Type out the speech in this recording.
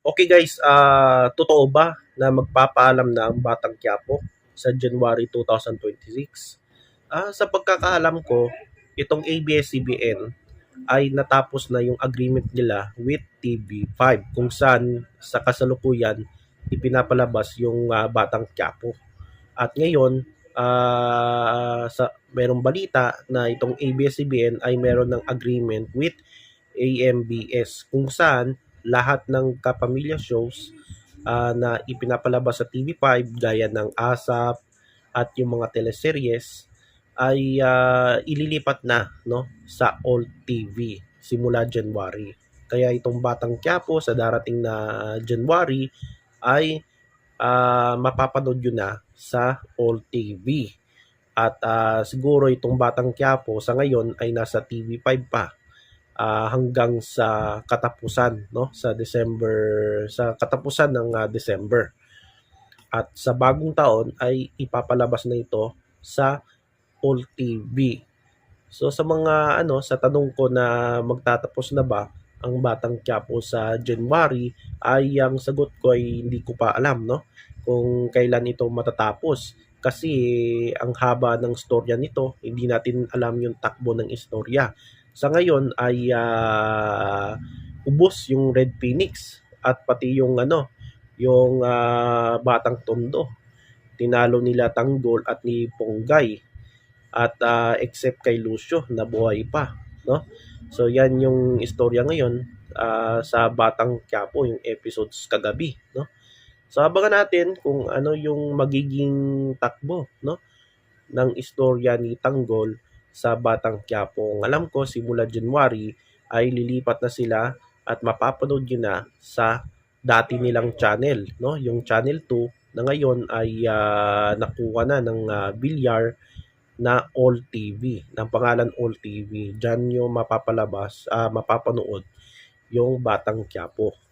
Okay guys, totoo ba na magpapaalam na ang Batang Quiapo sa January 2026? Sa pagkakaalam ko, itong ABS-CBN ay natapos na yung agreement nila with TV5 kung saan sa kasalukuyan ipinapalabas yung Batang Quiapo. At ngayon, merong balita na itong ABS-CBN ay meron ng agreement with AMBS kung saan lahat ng kapamilya shows na ipinapalabas sa TV5 gaya ng ASAP at yung mga teleseryes ay ililipat na no sa All TV simula January. Kaya itong Batang Quiapo sa darating na January ay mapapanood yun na sa All TV. At siguro itong Batang Quiapo sa ngayon ay nasa TV5 pa hanggang sa katapusan no sa katapusan ng December. At sa bagong taon ay ipapalabas na ito sa All TV. So sa mga sa tanong ko na magtatapos na ba ang Batang Quiapo sa January ay ang sagot ko ay hindi ko pa alam no kung kailan ito matatapos kasi ang haba ng storya nito, hindi natin alam yung takbo ng istorya. Sa ngayon ay ubos yung Red Phoenix at pati yung Batang Tondo. Tinalo nila Tanggol at ni Ponggay at except kay Lucio na buhay pa, no? So yan yung istorya ngayon sa Batang Quiapo, yung episodes kagabi, no? So abangan natin kung ano yung magiging takbo, no, ng istorya ni Tanggol sa Batang Quiapo. Ang alam ko simula January ay lilipat na sila at mapapanood yun na sa dati nilang channel, no? Yung Channel 2 na ngayon ay nakuha na ng Bilyar na All TV, ng pangalan All TV. Diyan nyo mapapanood yung Batang Quiapo.